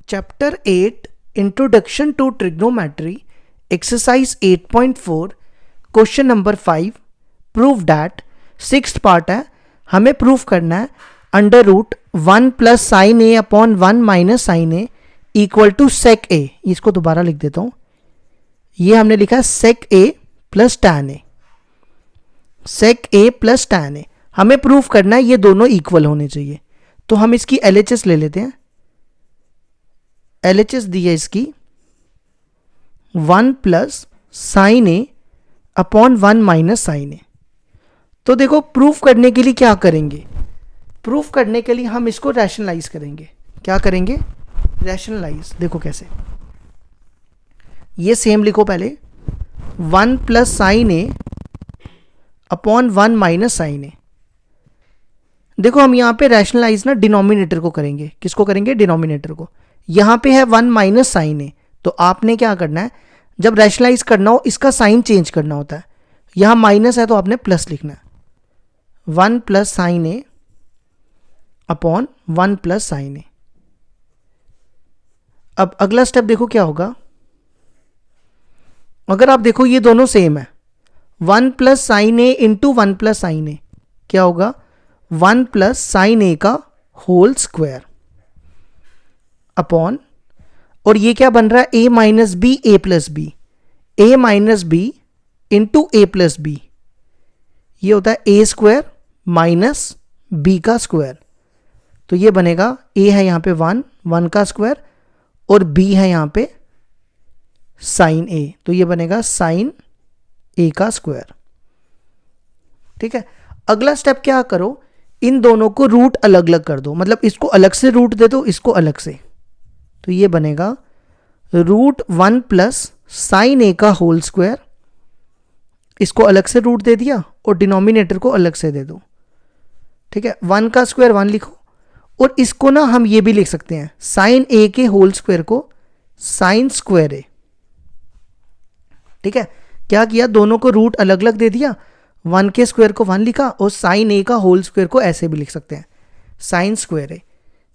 Chapter 8 Introduction to Trigonometry Exercise 8.4 Question number 5 Prove that sixth part है. हमें proof करना है under root 1 plus sine A upon 1 minus sine A equal to sec A. इसको दोबारा लिख देता हूँ. ये हमने लिखा है sec A plus tan A. Sec A plus tan A हमें प्रूफ करना है ये दोनों इक्वल होने चाहिए. तो हम इसकी LHS ले लेते हैं. LHS दी है इसकी 1 plus sine A upon 1 minus sine ए. तो देखो प्रूफ करने के लिए क्या करेंगे. प्रूफ करने के लिए हम इसको रैशनलाइज करेंगे. क्या करेंगे? रैशनलाइज. देखो कैसे. ये सेम लिखो पहले 1 plus sine A upon 1 minus sine ए. देखो हम यहाँ पे रैशनलाइज ना डिनोमिनेटर को करेंगे. किसको करेंगे? डिनोमिनेटर को. यहाँ पे है 1 माइनस साइन ए. तो आपने क्या करना है, जब रैशनलाइज करना हो इसका साइन चेंज करना होता है. यहाँ माइनस है तो आपने प्लस लिखना है. 1 plus sine A upon 1 plus sine ए. अब अगला स्टेप देखो क्या होगा. अगर आप देखो ये दोनों सेम है. 1 plus sine A into 1 plus sine ए क्या होगा? 1 प्लस साइन ए का होल स्क्वायर अपॉन, और ये क्या बन रहा है? ए माइनस बी ए प्लस बी. ए माइनस बी इंटू ए प्लस बी. ये होता है ए स्क्वायर माइनस बी का स्क्वायर. तो ये बनेगा ए है यहाँ पे 1 का स्क्वायर और बी है यहाँ पे साइन ए. तो ये बनेगा साइन ए का स्क्वायर. ठीक है. अगला स्टेप क्या करो, इन दोनों को रूट अलग अलग कर दो. मतलब इसको अलग से रूट दे दो, इसको अलग से. तो ये बनेगा रूट 1 प्लस साइन ए का होल स्क्वायर. इसको अलग से रूट दे दिया और डिनोमिनेटर को अलग से दे दो. ठीक है. 1 का स्क्वायर 1 लिखो. और इसको ना हम ये भी लिख सकते हैं साइन ए के होल स्क्वायर को साइन स्क्वायर ए. ठीक है. क्या किया, दोनों को रूट अलग अलग दे दिया. 1 के स्क्वायर को 1 लिखा और साइन ए का होल स्क्वायर को ऐसे भी लिख सकते हैं साइन स्क्वायर ए.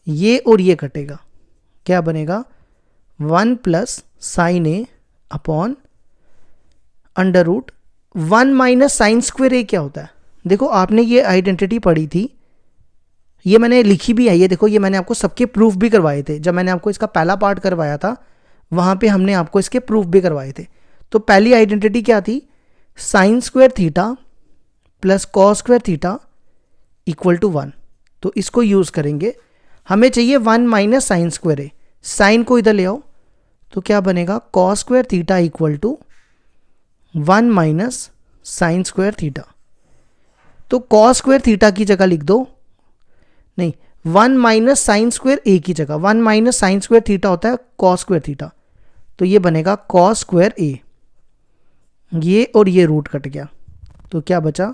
ये और ये कटेगा. क्या बनेगा? 1 plus sine A upon under root 1 minus sine square A. क्या होता है? देखो आपने ये आइडेंटिटी पढ़ी थी, ये मैंने लिखी भी है. ये देखो, ये मैंने आपको सबके प्रूफ भी करवाए थे. जब मैंने आपको इसका पहला पार्ट करवाया था वहाँ पे हमने आपको इसके प्रूफ भी करवाए थे. तो पहली आइडेंटिटी क्या थी? Sine square theta plus cos square theta equal to 1. तो इसको यूज़ करेंगे. हमें चाहिए 1 minus sine square A. Sine को इधर ले आओ. तो क्या बनेगा? Cos square theta equal to 1 minus sine square theta. तो कॉस स्क्वायर थीटा की जगह लिख दो, नहीं 1 माइनस साइन स्क्वायर ए की जगह. 1 माइनस साइन स्क्वायर थीटा होता है कॉस स्क्वायर थीटा. तो ये बनेगा कॉस स्क्वायर ए. ये और ये रूट कट गया. तो क्या बचा?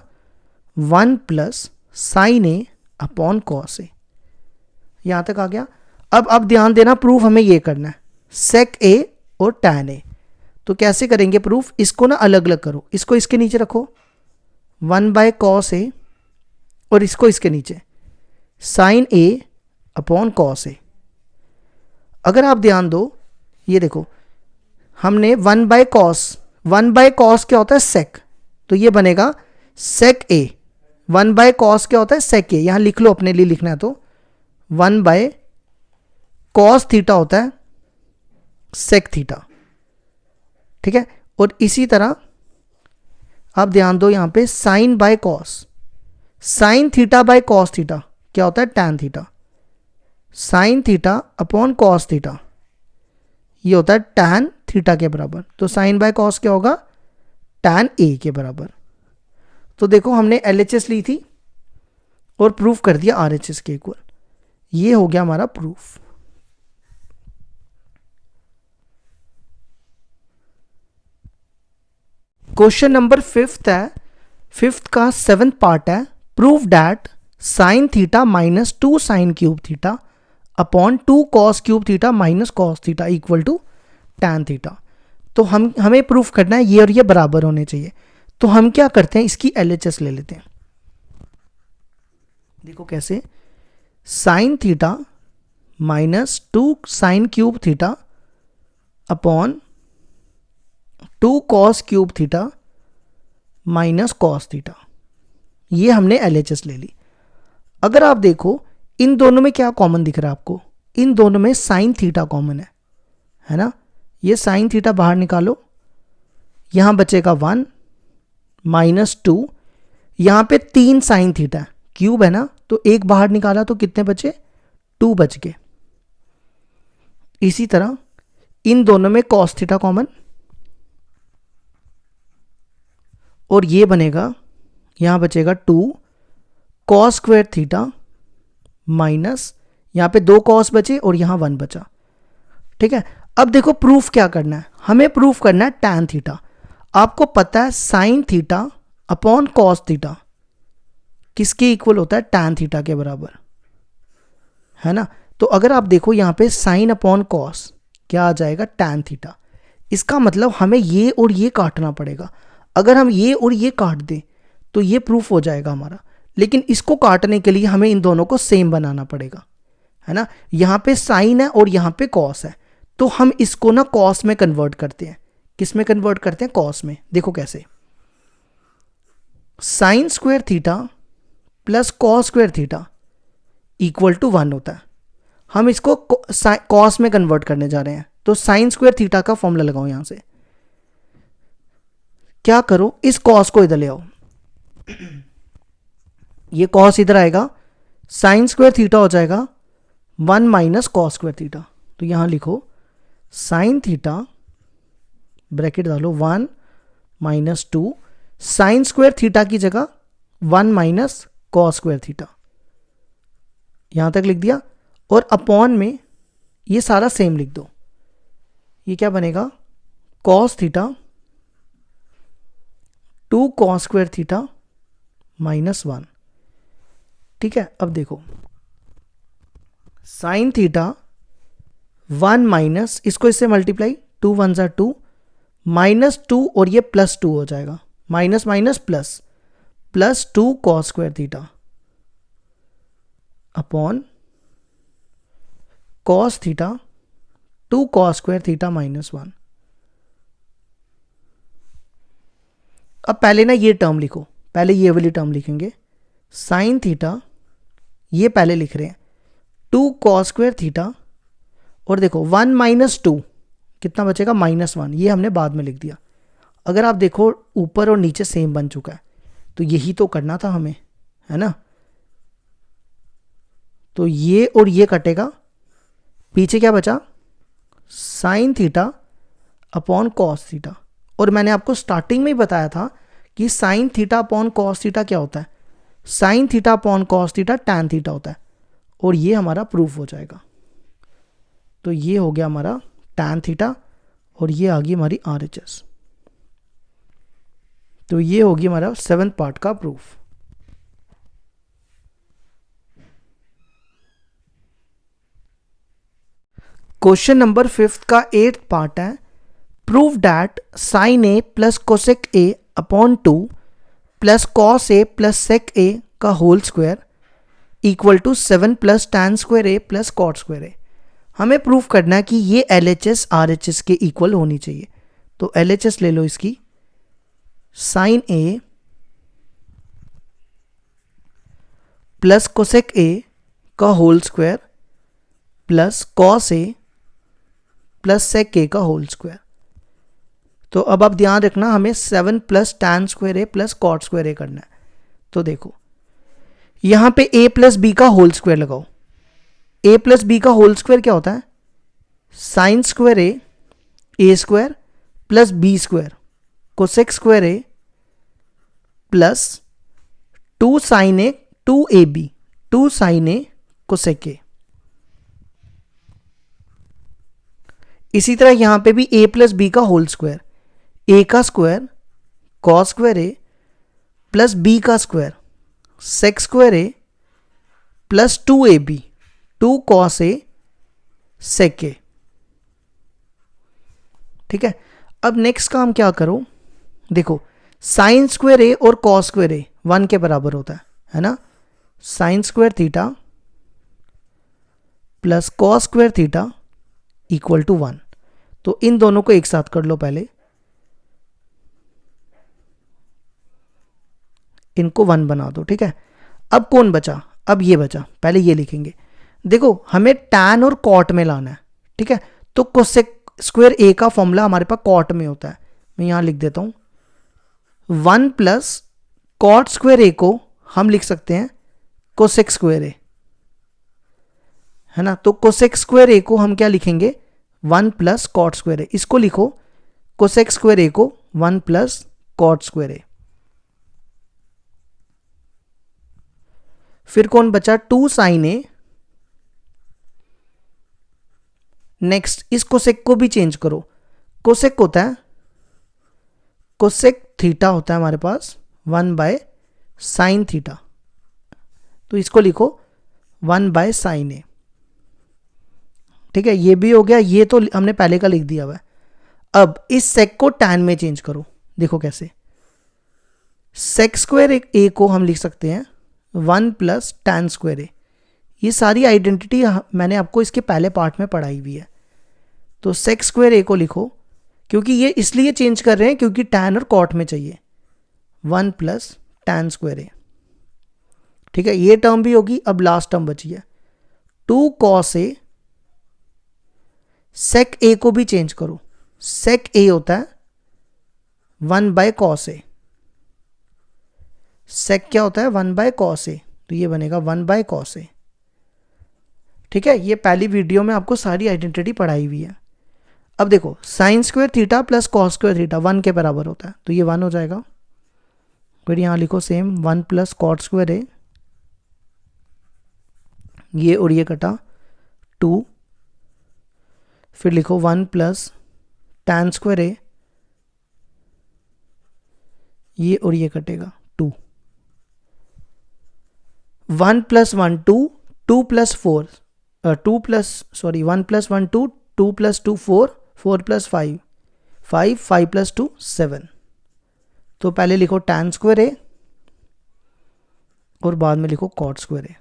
1 plus sine A upon cos A. यहां तक आ गया. अब ध्यान देना, प्रूफ हमें ये करना है सेक ए और टैन ए. तो कैसे करेंगे प्रूफ? इसको ना अलग अलग करो. इसको इसके नीचे रखो 1 बाय कॉस ए और इसको इसके नीचे sign A upon cos A. अगर आप ध्यान दो, ये देखो हमने 1 बाय कॉस क्या होता है? सेक. तो ये बनेगा सेक ए. 1 बाय कॉस क्या होता है? सेक ए. यहां लिख लो, अपने लिए लिखना है तो 1 बाय कॉस थीटा होता है सेक थीटा. ठीक है. और इसी तरह आप ध्यान दो, यहां पे sine by cos, sine theta by cos theta क्या होता है? Tan theta. Sine theta upon cos theta ये होता है टैन थीटा के बराबर. तो साइन बाय कॉस क्या होगा? टैन ए के बराबर. तो देखो हमने LHS ली थी और प्रूफ कर दिया RHS के इक्वल. ये हो गया हमारा प्रूफ. क्वेश्चन नंबर 5 है. 5th का 7th पार्ट है. Prove that sine theta minus 2 sine cube theta upon 2 cos cube theta minus cos theta equal to tan theta. तो हमें प्रूफ करना है ये और ये बराबर होने चाहिए. तो हम क्या करते हैं, इसकी LHS ले लेते हैं. देखो कैसे. Sign theta minus 2 sine cube theta upon 2 cos cube theta minus cos theta. ये हमने LHS ले ली। अगर आप देखो इन दोनों में क्या कॉमन दिख रहा है आपको, इन दोनों में साइन थीटा कॉमन है ना। ये साइन थीटा बाहर निकालो, यहां बचेगा 1 माइनस 2, यहां पे 3 साइन थीटा क्यूब है ना, तो एक बाहर निकाला तो कितने बचे, 2 बच गए। इसी तरह इन दोनों में कॉस थीटा कॉमन, और ये बनेगा, यहां बचेगा 2 कॉस स्क्वायर थीटा माइनस, यहां पे 2 कॉस बचे और यहां 1 बचा। ठीक है, अब देखो प्रूफ क्या करना है, हमें प्रूफ करना है टैन थीटा। आपको पता है sign theta upon cos theta किसके इक्वल होता है, टैन थीटा के बराबर, है ना। तो अगर आप देखो यहां पे साइन अपॉन कॉस क्या आ जाएगा, टैन थीटा। इसका मतलब हमें ये और ये काटना पड़ेगा। अगर हम ये और ये काट दें तो ये प्रूफ हो जाएगा हमारा, लेकिन इसको काटने के लिए हमें इन दोनों को सेम बनाना पड़ेगा, है ना। यहां पे साइन है और यहां पे कॉस है, तो हम इसको ना कॉस में कन्वर्ट करते हैं। किस में कन्वर्ट करते हैं, कॉस में। देखो कैसे, sine square theta plus cos square theta equal to 1 होता है। हम इसको कॉस में कन्वर्ट करने जा रहे हैं, तो साइन स्क्वायर थीटा का फॉर्मूला लगाओ। यहां से क्या करो, इस कॉस को इधर ले आओ, ये कॉस इधर आएगा, साइन स्क्वायर थीटा हो जाएगा 1 माइनस कॉस स्क्वायर थीटा। तो यहां लिखो साइन थीटा, ब्रैकेट डालो 1 माइनस 2, साइन स्क्वायर थीटा की जगह 1 माइनस कॉस स्क्वायर थीटा, यहां तक लिख दिया। और अपॉन में ये सारा सेम लिख दो, ये क्या बनेगा, cos theta 2 cos square theta minus 1। ठीक है, अब देखो साइन थीटा 1 माइनस, इसको इससे मल्टीप्लाई, 2 1 जा 2 माइनस 2 और ये प्लस 2 हो जाएगा, minus minus plus, plus 2 cos square theta upon cos theta 2 cos square theta minus 1। अब पहले ना ये टर्म लिखो, पहले ये वाली टर्म लिखेंगे, साइन थीटा ये पहले लिख रहे हैं 2 कॉस स्क्वायर थीटा, और देखो 1 माइनस 2 कितना बचेगा, माइनस 1, ये हमने बाद में लिख दिया। अगर आप देखो ऊपर और नीचे सेम बन चुका है, तो यही तो करना था हमें, है ना। तो ये और ये कटेगा, पीछे क्या बचा, sign theta upon cos theta. और मैंने आपको स्टार्टिंग में ही बताया था कि sign theta upon cos theta क्या होता है, sign theta upon cos theta tan theta होता है, और ये हमारा प्रूफ हो जाएगा। तो ये हो गया हमारा टैन थीटा, और ये आ गई हमारी RHS। तो ये होगी हमारा 7th पार्ट का प्रूफ। क्वेश्चन नंबर 5th का 8th पार्ट है, prove that sine A plus cosec A upon 2 plus cos A plus sec A का whole square equal to 7 plus tan square A plus cot square A. हमें proof करना है कि ये LHS RHS के equal होनी चाहिए। तो LHS ले लो इसकी, sine A plus cosec A का whole square plus cos A plus sec A का होल स्क्वायर। तो अब आप ध्यान रखना, हमें 7 plus tan square A plus cot square A करना है। तो देखो यहां पे a प्लस बी का होल स्क्वायर लगाओ। a प्लस बी का होल स्क्वायर क्या होता है, sine square A square plus B square cosec square A plus 2 sine A 2ab 2 sine A cosec A. इसी तरह यहां पे भी a प्लस बी का होल स्क्वायर, a का square cos square A plus b का square sec square A plus 2ab 2 cos A sec ए। ठीक है, अब नेक्स्ट काम क्या करो, देखो साइन स्क्वायर ए और कॉस स्क्वायर ए 1 के बराबर होता है ना। Sine square theta plus cos square theta equal to 1। तो इन दोनों को एक साथ कर लो, पहले इनको 1 बना दो, ठीक है। अब कौन बचा, अब ये बचा, पहले ये लिखेंगे। देखो हमें टैन और कॉट में लाना है, ठीक है। तो कोसेक स्क्वायर ए का फॉर्मूला हमारे पास कॉट में होता है, मैं यहां लिख देता हूं 1 प्लस कॉट स्क्वायर ए को हम लिख सकते हैं कोसेक स्क्वायर ए, है ना। तो कोसेक स्क्वायर ए को हम क्या लिखेंगे 1 प्लस कॉट स्क्वायर ए। इसको लिखो कोसेक स्क्वायर ए को 1 प्लस कॉट स्क्वायर ए। फिर कौन बचा 2 साइन ए। नेक्स्ट इस कोसेक को भी चेंज करो, कोसेक होता है कोसेक थीटा होता है हमारे पास 1 बाय साइन थीटा, तो इसको लिखो 1 बाय साइन ए, ठीक है। ये भी हो गया, ये तो हमने पहले का लिख दिया हुआ है। अब इस सेक को टैन में चेंज करो, देखो कैसे। सेक स्क्वायर ए को हम लिख सकते हैं 1 प्लस टैन स्क्वायर ए। ये सारी आइडेंटिटी मैंने आपको इसके पहले पार्ट में पढ़ाई हुई है। तो सेक स्क्वायर ए को लिखो, क्योंकि ये इसलिए चेंज कर रहे हैं क्योंकि टैन और कॉट में चाहिए 1 प्लस टैन स्क्वायर ए, ठीक है। ये टर्म भी होगी। अब लास्ट टर्म बची है 2 कॉस ए। सेक ए को भी चेंज करो, सेक ए होता है 1 बाय कॉस ए। सेक क्या होता है 1 बाय कॉस ए, तो ये बनेगा 1 बाय कॉस ए, ठीक है। ये पहली वीडियो में आपको सारी आइडेंटिटी पढ़ाई हुई है। अब देखो sign square theta plus cos square theta 1 के बराबर होता है, तो ये 1 हो जाएगा। फिर यहां लिखो सेम 1 प्लस कॉट स्क्वायर ए, ये और ये कटा 2। फिर लिखो 1 प्लस टैन स्क्वायर ए, ये और ये कटेगा 2। 1 plus 1 2, 2 plus 4 2 plus sorry 1 plus 1 2, 2 plus 2 4, 4 plus 5 5, 5 plus 2 7। तो पहले लिखो टैन स्क्वायर ए और बाद में लिखो कॉट स्क्वायर ए।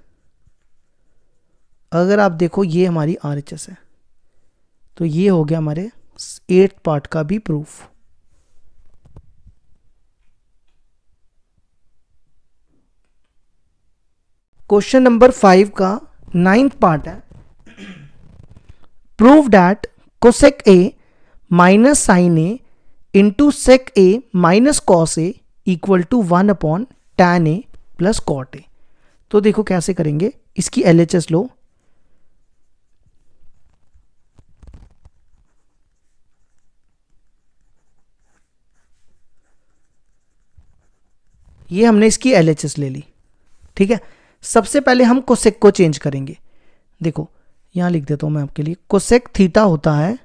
अगर आप देखो ये हमारी RHS है, तो ये हो गया हमारे 8th पार्ट का भी प्रूफ। क्वेश्चन नंबर 5 का 9th पार्ट है, prove that cosec A minus sine A into sec A minus cos A equal to 1 upon tan A plus cot A. तो देखो कैसे करेंगे, इसकी LHS लो। ये हमने इसकी LHS ले ली, ठीक है। सबसे पहले हम कोसेक को चेंज करेंगे। देखो यहां लिख देता हूं मैं आपके लिए, कोसेक थीटा होता है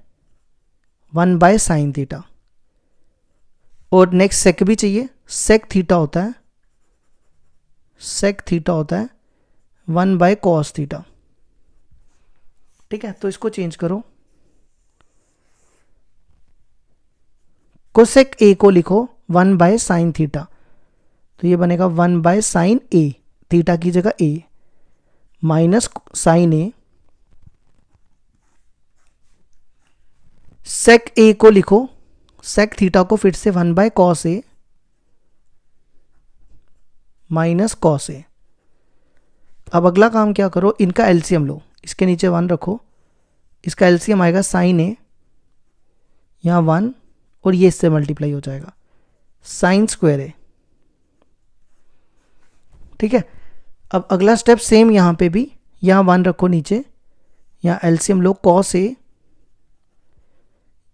1 बाय साइन थीटा, और नेक्स्ट सेक भी चाहिए, सेक थीटा होता है 1 बाय कॉस थीटा, ठीक है। तो इसको चेंज करो, कोसेक ए को लिखो 1 बाय साइन थीटा, तो ये बनेगा 1 बाय साइन ए, थीटा की जगह ए, माइनस साइन ए। सेक ए को लिखो, सेक थीटा को फिर से 1 by cos A minus cos A. अब अगला काम क्या करो, इनका एलसीएम लो, इसके नीचे 1 रखो, इसका एलसीएम आएगा साइन ए, यहां 1 और ये इससे मल्टीप्लाई हो जाएगा साइन स्क्वायर ए, ठीक है। अब अगला स्टेप सेम यहां पे भी, यहां 1 रखो नीचे, यहां एलसीएम लो कॉस ए,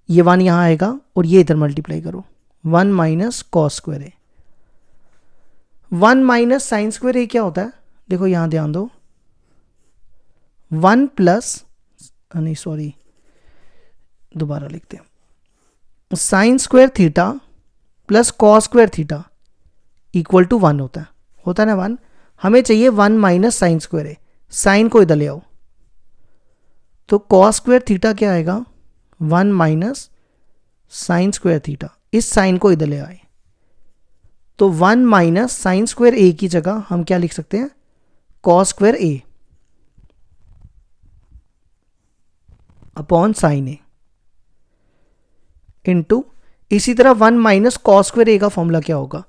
ये 1 यहां आएगा और ये इधर मल्टीप्लाई करो 1 minus cos square A. 1 minus sine square A क्या होता है, देखो यहां ध्यान दो, 1 प्लस नहीं सॉरी दोबारा लिखते हैं, sine square theta plus cos square theta equal to 1 होता है ना 1। हमें चाहिए 1 minus sine square A, sine को इधर ले आओ, तो कॉस स्क्वायर थीटा क्या आएगा 1 माइनस साइन स्क्वायर थीटा, इस साइन को इधर ले आए, तो 1 माइनस साइन स्क्वायर ए की जगह हम क्या लिख सकते हैं cos square A, upon sine A into, इसी तरह 1 माइनस कॉस स्क्वायर ए का फॉर्मूला क्या होगा।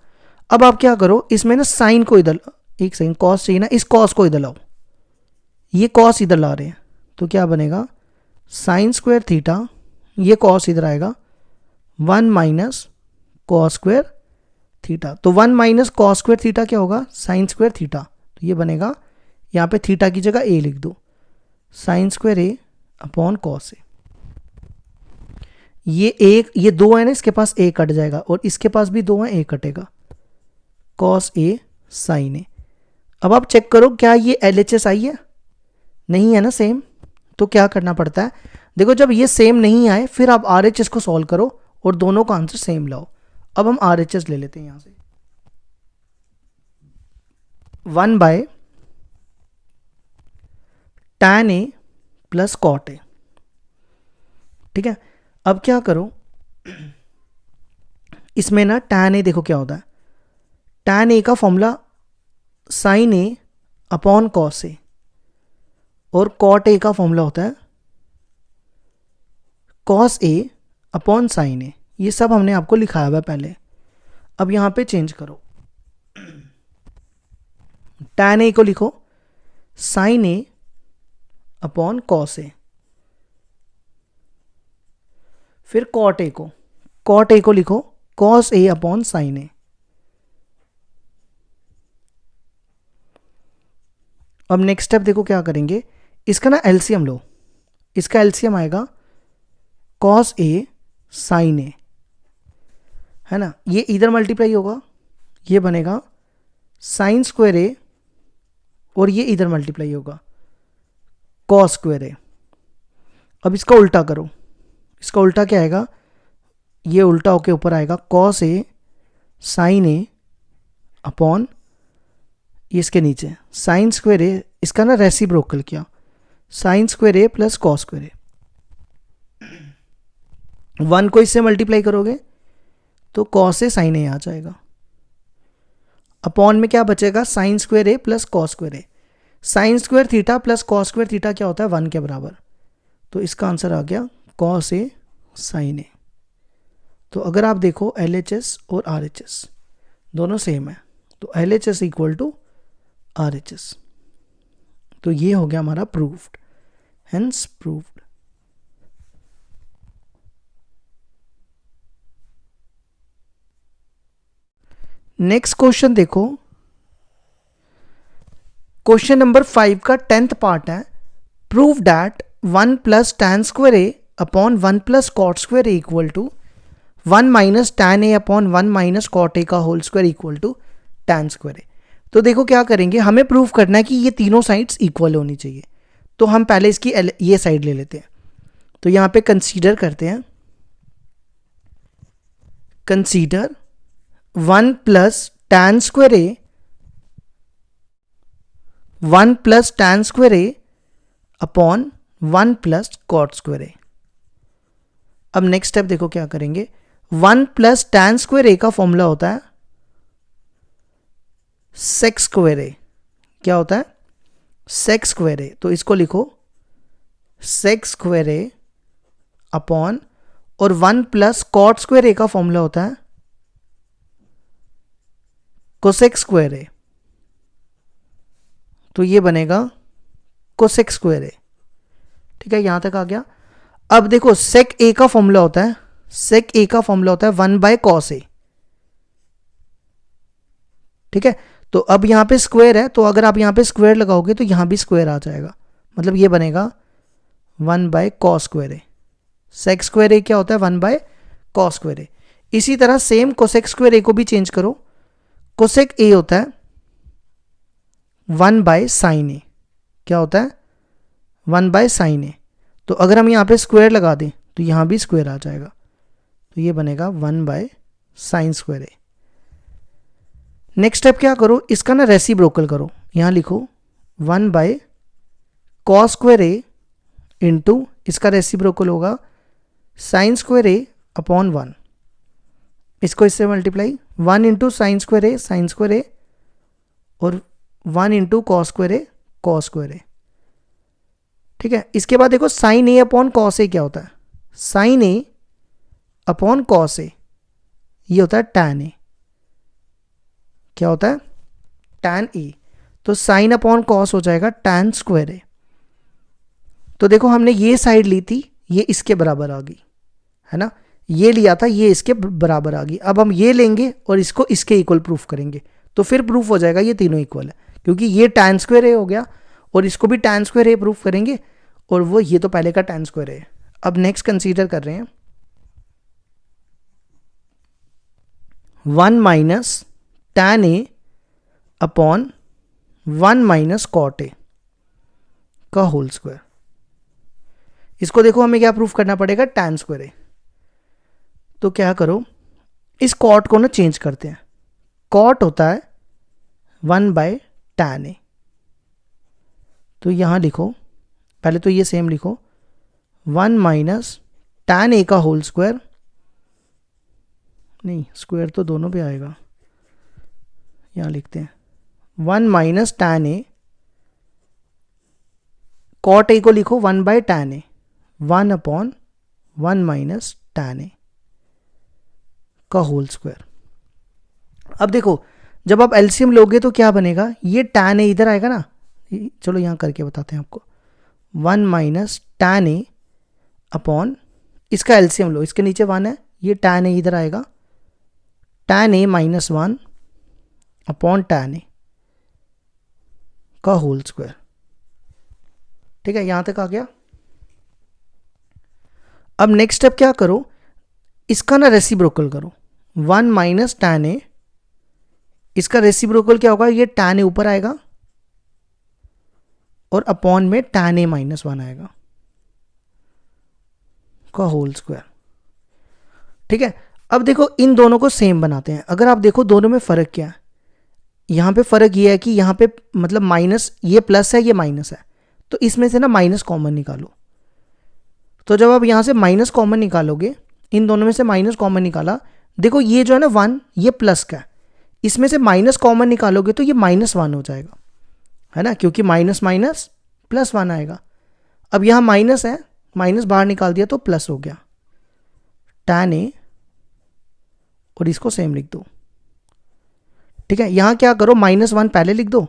अब आप क्या करो, इसमें ना साइन को इधर, एक सेकंड, कॉस चाहिए ना, इस कॉस को इधर लाओ, ये कॉस इधर ला रहे हैं, तो क्या बनेगा साइन स्क्वायर थीटा, ये कॉस इधर आएगा 1 माइनस कॉस स्क्वायर थीटा। तो 1 माइनस कॉस स्क्वायर थीटा क्या होगा, साइन स्क्वायर थीटा। तो ये बनेगा, यहाँ पे थीटा की जगह ए लिख दो, sign square A upon cos A. ये एक, ये दो है ना, इसके पास ए कट जाएगा, और इसके पास भी दो है, ए कटेगा, कॉस ए साइन ए। अब आप चेक करो क्या ये LHS आई है, नहीं है ना सेम, तो क्या करना पड़ता है, देखो जब ये सेम नहीं आए फिर आप RHS को सॉल्व करो और दोनों का आंसर सेम लाओ। अब हम RHS ले लेते हैं यहां से, 1 by tan A plus cot A. ठीक है, अब क्या करो, इसमें ना tan ए देखो क्या होता है, tan ए का formula sine A upon cos A, और कॉट ए का फॉर्मूला होता है कॉस ए अपॉन साइन ए। ये सब हमने आपको लिखाया हुआ है पहले। अब यहां पे चेंज करो, tan ए को लिखो sign A upon cos A, फिर कॉट ए को लिखो कॉस ए अपॉन साइन ए। अब नेक्स्ट स्टेप देखो क्या करेंगे, इसका ना एलसीएम लो, इसका एलसीएम आएगा कॉस ए साइन ए, है ना, ये इधर मल्टीप्लाई होगा, ये बनेगा साइन स्क्वायर ए, और ये इधर मल्टीप्लाई होगा कॉस स्क्वायर ए। अब इसका उल्टा करो, इसका उल्टा क्या आएगा, ये उल्टा होके ऊपर आएगा cos A sign A upon, ये इसके नीचे साइन स्क्वायर ए, इसका ना रेसिप्रोकल किया, sign square A plus cos square ए। 1 को इससे मल्टीप्लाई करोगे तो कॉस ए साइन ए आ जाएगा, अपॉन में क्या बचेगा, sine square A plus cos square A. Sine square theta plus cos square theta क्या होता है, 1 के बराबर, तो इसका आंसर आ गया कॉस ए साइन ए। तो अगर आप देखो LHS और RHS दोनों सेम है, तो LHS इक्वल टू RHS, तो ये हो गया हमारा proved, hence proved. Next question देखो, क्वेश्चन नंबर 5 का 10th पार्ट है, prove that 1 plus tan square A upon 1 plus cot square A equal to 1 minus tan A upon 1 minus cot A का whole square equal to tan square A. तो देखो क्या करेंगे, हमें prove करना है कि ये तीनों साइड्स इक्वल होनी चाहिए, तो हम पहले इसकी ये साइड ले लेते हैं। तो यहाँ पे कंसीडर करते हैं, consider 1 plus tan square A, 1 plus tan square A upon 1 plus cot square ए। अब नेक्स्ट स्टेप देखो क्या करेंगे, 1 प्लस टैन स्क्वायर ए का फॉर्मूला होता है सेक स्क्वायर ए, क्या होता है सेक स्क्वायर ए, तो इसको लिखो सेक स्क्वायर ए अपॉन, और 1 प्लस कॉट स्क्वायर ए का फॉर्मूला होता है कोसेक स्क्वायर ए, तो ये बनेगा कोसेक स्क्वायर ए। ठीक है, यहां तक आ गया। अब देखो सेक ए का फॉर्मूला होता है, सेक ए का फॉर्मूला होता है 1 बाय कॉस ए। ठीक है, तो अब यहां पे स्क्वायर है, तो अगर आप यहां पे स्क्वायर लगाओगे तो यहां भी स्क्वायर आ जाएगा, मतलब ये बनेगा 1 by cos square A. Sec square A क्या होता है 1 बाय कॉस स्क्वायर ए। इसी तरह सेम कोसेक स्क्वायर ए को भी चेंज करो, कोसेक ए होता है 1 बाय साइन ए, क्या होता है 1 बाय साइन ए। तो अगर हम यहाँ पे स्क्वायर लगा दें तो यहाँ भी स्क्वायर आ जाएगा, तो ये बनेगा 1 by sine square A. Next step क्या करो, इसका ना रेसिप्रोकल करो, यहाँ लिखो 1 by cos square A into, इसका रेसिप्रोकल होगा साइन स्क्वायर ए अपॉन 1, इसको इससे मल्टीप्लाई 1 इंटू साइन स्क्वायर ए और 1 इंटू कॉस स्क्वायर ए कॉस स्क्वायर ए। ठीक है, इसके बाद देखो sign A upon cos A क्या होता है, sign A upon cos A ये होता है टैन ए, क्या होता है टैन ए, तो साइन अपॉन कॉस हो जाएगा टैन स्क्वायर ए। तो देखो हमने ये साइड ली थी, ये इसके बराबर आ गई है ना, ये लिया था ये इसके बराबर आ गई। अब हम ये लेंगे और इसको इसके इक्वल प्रूफ करेंगे, तो फिर प्रूफ हो जाएगा ये तीनों इक्वल है, क्योंकि ये टैन स्क्वायर ए हो गया और इसको भी टैन स्क्वायर ए प्रूफ करेंगे, और वो ये तो पहले का टैन स्क्वायर ए। अब नेक्स्ट कंसीडर कर रहे हैं 1 minus tan A upon 1 minus cot A का होल स्क्वायर। इसको देखो हमें क्या प्रूफ करना पड़ेगा, टैन स्क्वायर ए। तो क्या करो, इस कॉट को ना चेंज करते हैं, कॉट होता है 1 बाय टैन ए, तो यहां लिखो पहले तो ये सेम लिखो 1 माइनस टैन ए का होल स्क्वायर, नहीं स्क्वायर तो दोनों पे आएगा, यहां लिखते हैं 1 minus tan A, cot A को लिखो 1 by tan A, 1 upon 1 minus tan A का होल स्क्वायर। अब देखो जब आप एलसीएम लोगे तो क्या बनेगा, ये टैन ए इधर आएगा ना, चलो यहां करके बताते हैं आपको, 1 माइनस टैन ए अपॉन इसका एलसीएम लो, इसके नीचे 1 है, ये टैन ए इधर आएगा, tan A minus 1 upon tan A का होल स्क्वायर। ठीक है, यहां तक आ गया। अब नेक्स्ट स्टेप क्या करो, इसका ना रेसिप्रोकल करो, 1 माइनस टैन ए, इसका रेसिप्रोकल क्या होगा, ये टैन ए ऊपर आएगा और अपॉन में टैन ए माइनस 1 आएगा का होल स्क्वायर। ठीक है, अब देखो इन दोनों को सेम बनाते हैं। अगर आप देखो दोनों में फर्क क्या है, यहां पे फर्क ये है कि यहां पे मतलब माइनस, ये प्लस है ये माइनस है, तो इसमें से ना माइनस कॉमन निकालो। तो जब आप यहां से माइनस कॉमन निकालोगे, इन दोनों में से माइनस कॉमन निकाला, देखो ये जो है ना 1 ये प्लस का है, इसमें से माइनस कॉमन निकालोगे तो ये -1 हो जाएगा है ना, क्योंकि माइनस माइनस प्लस 1 आएगा। अब यहां माइनस है, माइनस बाहर निकाल दिया तो प्लस हो गया टैन ए, और इसको सेम लिख दो। ठीक है, यहां क्या करो, -1 पहले लिख दो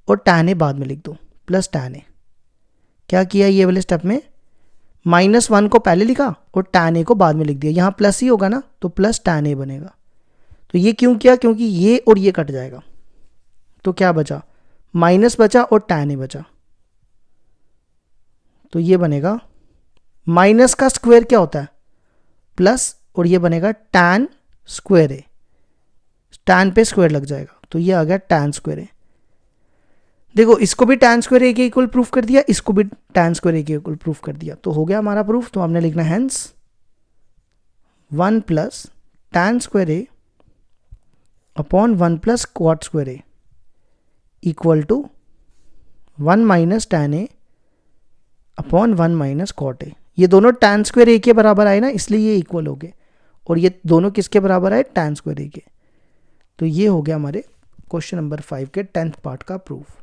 और टैन ए बाद में लिख दो, प्लस टैन ए। क्या किया ये वाले स्टेप में, -1 को पहले लिखा और टैन ए को बाद में लिख दिया, यहां प्लस ही होगा ना तो प्लस टैन ए बनेगा। तो ये क्यों किया, क्योंकि ये और ये कट जाएगा, तो क्या बचा, माइनस बचा और टैन ए बचा, तो ये बनेगा माइनस का स्क्वायर क्या होता है प्लस, और ये बनेगा टैन स्क्वायर ए, टैन पे स्क्वायर लग जाएगा, तो ये आ गया टैन स्क्वायर ए। देखो इसको भी टैन स्क्वायर ए के इक्वल प्रूफ कर दिया, इसको भी टैन स्क्वायर ए के इक्वल प्रूफ कर दिया, तो हो गया हमारा प्रूफ। तो हमने लिखना hence 1 plus tan square A upon 1 plus cot square A equal to 1 minus tan A upon 1 minus cot A. ये दोनों टैन स्क्वायर ए के बराबर आए ना, इसलिए ये इक्वल हो गए, और ये दोनों किसके बराबर आए, टैन स्क्वायर ए के। तो ये हो गया हमारे क्वेश्चन नंबर 5 के 10th पार्ट का प्रूफ।